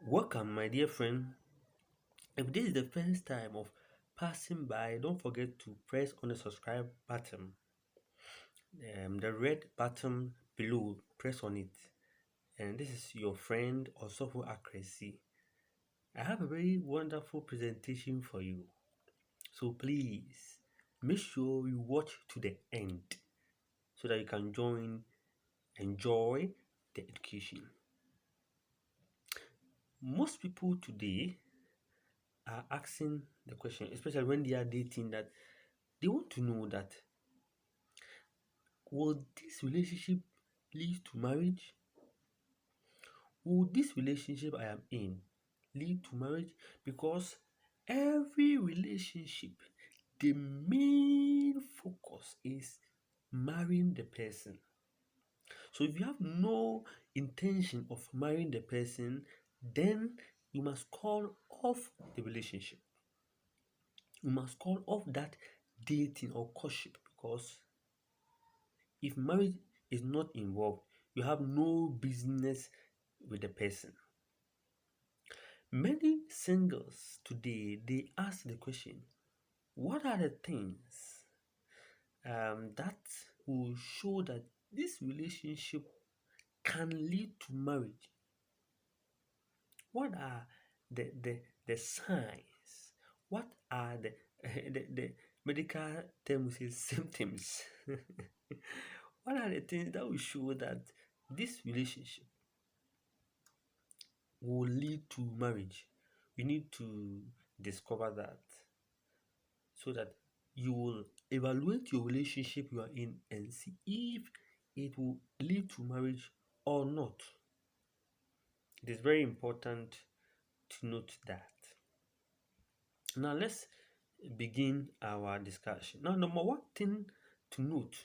Welcome, my dear friend. If this is the first time of passing by, don't forget to press on the subscribe button. The red button below, press on it. And this is your friend Osofo Akresi. I have a very wonderful presentation for you. So please make sure you watch to the end so that you can enjoy the education. Most people today are asking the question, especially when they are dating, that they want to know that will this relationship lead to marriage? Will this relationship I am in lead to marriage? Because every relationship, the main focus is marrying the person. So if you have no intention of marrying the person, then you must call off the relationship. You must call off that dating or courtship, because if marriage is not involved, you have no business with the person. Many singles today, they ask the question, what are the things that will show that this relationship can lead to marriage? What are the signs? What are the medical terms is symptoms? What are the things that will show that this relationship will lead to marriage? You need to discover that so that you will evaluate your relationship you are in and see if it will lead to marriage or not. It is very important to note that. Now let's begin our discussion. Now, number one thing to note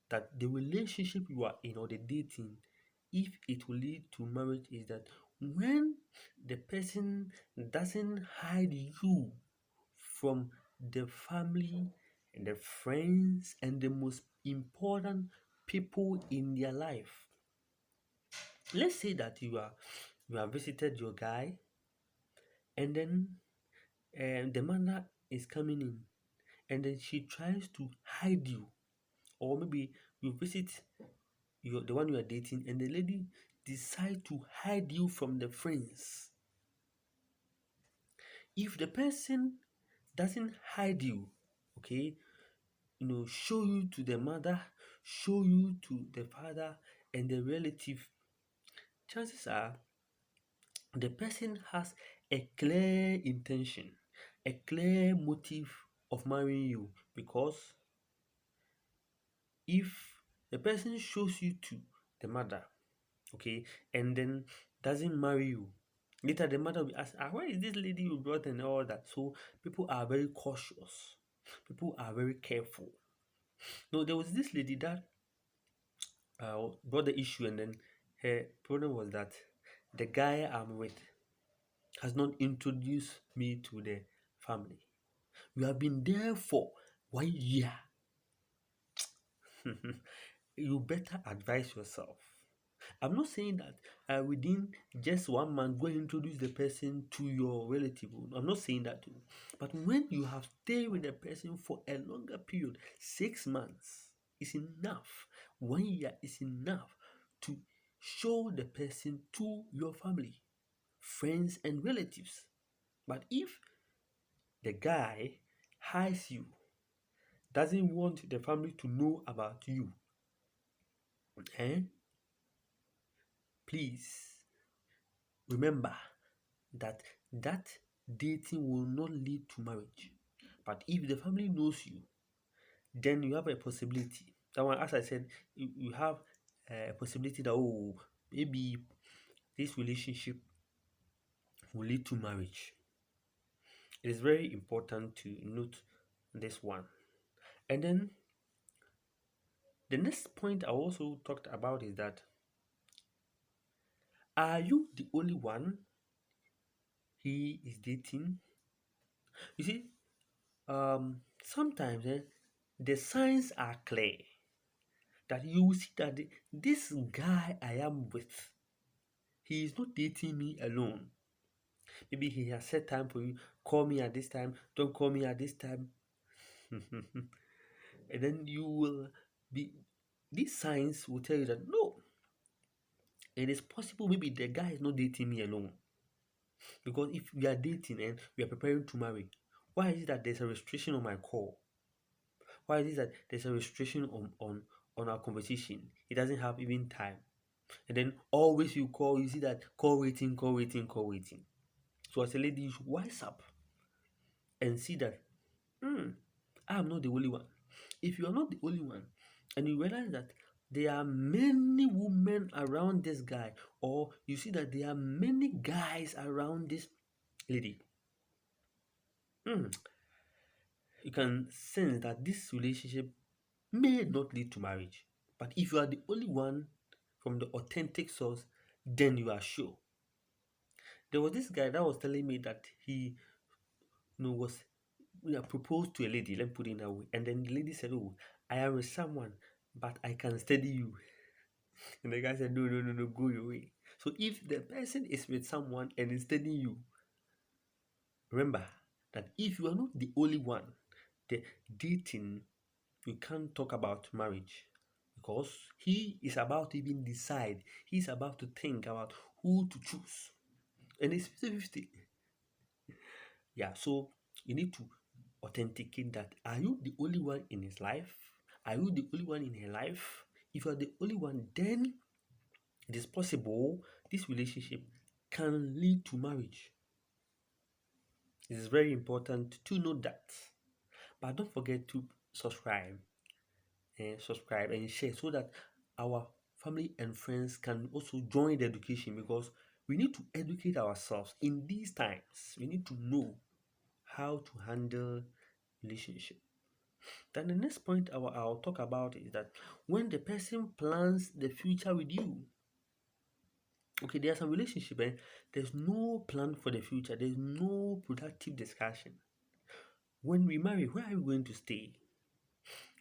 that the relationship you are in or the dating, if it will lead to marriage, is that when the person doesn't hide you from the family and the friends and the most important people in their life. Let's say that you have visited your guy, and then the mother is coming in, and then she tries to hide you. Or maybe you visit the one you are dating, and the lady decide to hide you from the friends. If the person doesn't hide you, okay, show you to the mother, show you to the father and the relative, chances are the person has a clear intention, a clear motive of marrying you. Because if the person shows you to the mother, okay, and then doesn't marry you, later the mother will ask, where is this lady you brought and all that. So people are very cautious, people are very careful. No, there was this lady that brought the issue, and then her problem was that the guy I'm with has not introduced me to the family. We have been there for 1 year. You better advise yourself. I'm not saying that within just 1 month, go and introduce the person to your relative. I'm not saying that too. But when you have stayed with the person for a longer period, 6 months is enough. 1 year is enough to show the person to your family, friends, and relatives. But if the guy hides you, doesn't want the family to know about you, eh? Please remember that dating will not lead to marriage. But if the family knows you, then you have a possibility. That one, as I said, you have a possibility that, oh, maybe this relationship will lead to marriage. It is very important to note this one. And then the next point I also talked about is that, are you the only one he is dating? You see, sometimes the signs are clear that you will see that this guy I am with, he is not dating me alone. Maybe he has set time for you. Call me at this time. Don't call me at this time. And then you will be, these signs will tell you that no, it is possible maybe the guy is not dating me alone. Because if we are dating and we are preparing to marry, why is it that there's a restriction on my call? Why is it that there's a restriction on our conversation? It doesn't have even time. And then always you call, you see that call waiting, call waiting, call waiting. So as a lady, you should wise up and see that I am not the only one. If you are not the only one, and you realize that there are many women around this guy, or you see that there are many guys around this lady, you can sense that this relationship may not lead to marriage. But if you are the only one from the authentic source, then you are sure. There was this guy that was telling me that he was proposed to a lady, let me put it in that way. And then the lady said, "Oh, I am with someone, but I can steady you." And the guy said, "No, no, no, no, go your way." So if the person is with someone and is steadying you, remember that if you are not the only one, the dating, you can't talk about marriage, because he is about to even decide. He's about to think about who to choose. And it's 50-50. Yeah, so you need to authenticate that. Are you the only one in his life? Are you the only one in her life? If you are the only one, then it is possible this relationship can lead to marriage. It is very important to know that. But don't forget to subscribe and share so that our family and friends can also join the education, because we need to educate ourselves in these times. We need to know how to handle relationship. Then the next point I'll talk about is that when the person plans the future with you. Okay, there's some relationship and there's no plan for the future. There's no productive discussion. When we marry, where are we going to stay?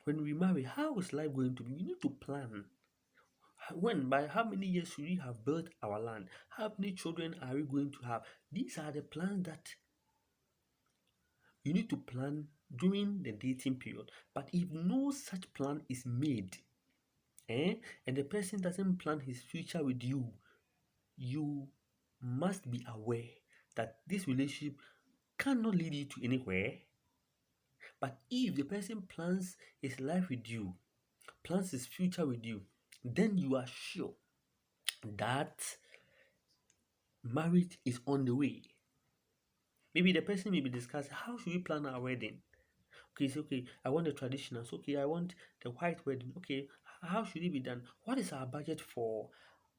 When we marry, how is life going to be? We need to plan. When, by how many years should we have built our land? How many children are we going to have? These are the plans that you need to plan during the dating period. But if no such plan is made, and the person doesn't plan his future with you, you must be aware that this relationship cannot lead you to anywhere. But if the person plans his life with you, plans his future with you, then you are sure that marriage is on the way. Maybe the person may be discussing, how should we plan our wedding? Okay, it's okay. I want the traditional. So, okay, I want the white wedding. Okay, how should it be done? What is our budget for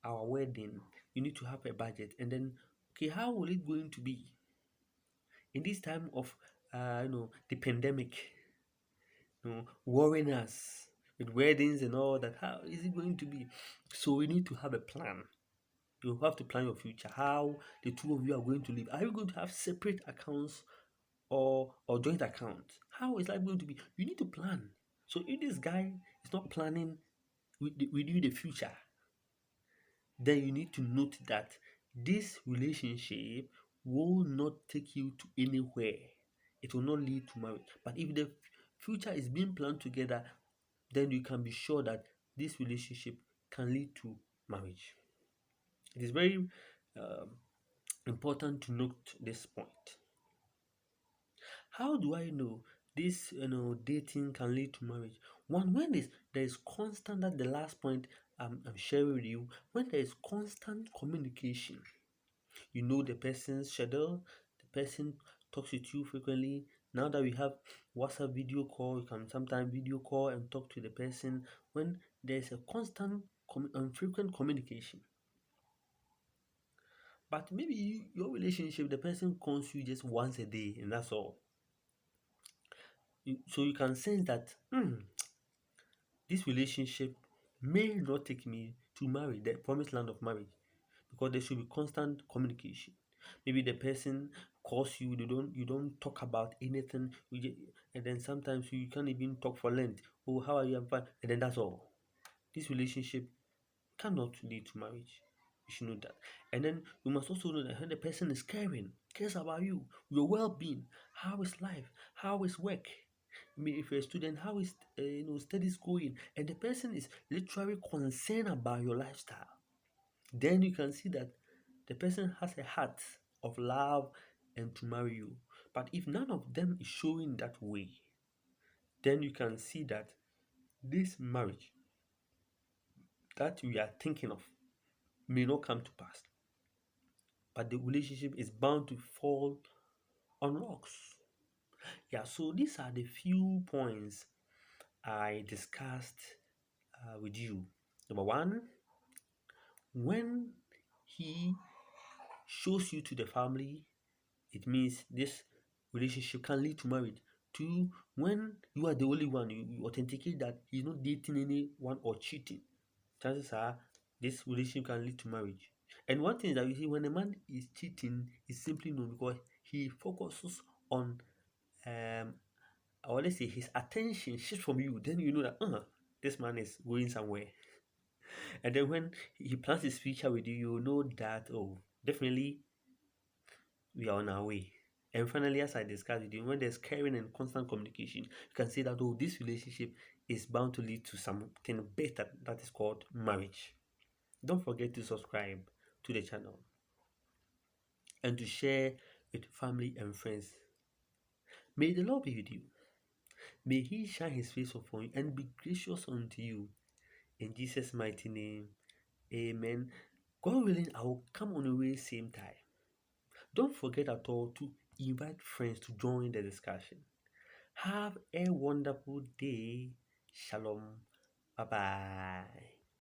our wedding? You need to have a budget, and then okay, how will it going to be in this time of the pandemic, worrying us with weddings and all that? How is it going to be? So we need to have a plan. You have to plan your future. How the two of you are going to live. Are you going to have separate accounts or joint accounts? How is life going to be? You need to plan. So if this guy is not planning with you the future, then you need to note that this relationship will not take you to anywhere. It will not lead to marriage. But if the future is being planned together, then you can be sure that this relationship can lead to marriage. It is very um, important to note this point. How do I know this dating can lead to marriage? One, when there is constant, that the last point I'm sharing with you, when there is constant communication, you know the person's schedule, the person talks with you frequently. Now that we have WhatsApp video call, you can sometimes video call and talk to the person. When there's a constant and frequent communication, but maybe your relationship, the person calls you just once a day and that's all. So you can sense that this relationship may not take me to marry, the promised land of marriage, because there should be constant communication. Maybe the person calls you, you don't talk about anything, and then sometimes you can't even talk for length. Oh, how are you? I'm fine, and then that's all. This relationship cannot lead to marriage. You should know that. And then you must also know that when the person is caring, cares about you, your well-being, how is life, how is work. I mean, if you're a student, how is studies going, and the person is literally concerned about your lifestyle, then you can see that the person has a heart of love and to marry you. But if none of them is showing that way, then you can see that this marriage that we are thinking of may not come to pass, but the relationship is bound to fall on rocks. Yeah, so these are the few points I discussed with you. Number one, when he shows you to the family, it means this relationship can lead to marriage. Two, when you are the only one, you authenticate that he's not dating anyone or cheating, chances are this relationship can lead to marriage. And one thing that you see when a man is cheating is simply known because he focuses on or let's say his attention shifts from you, then you know that this man is going somewhere. And then when he plans his future with you, you know that definitely we are on our way. And finally, as I discussed with you, when there's caring and constant communication, you can say that this relationship is bound to lead to something better that is called marriage. Don't forget to subscribe to the channel and to share with family and friends. May the Lord be with you. May He shine His face upon you and be gracious unto you. In Jesus' mighty name, amen. God willing, I will come on the way same time. Don't forget at all to invite friends to join the discussion. Have a wonderful day. Shalom. Bye bye.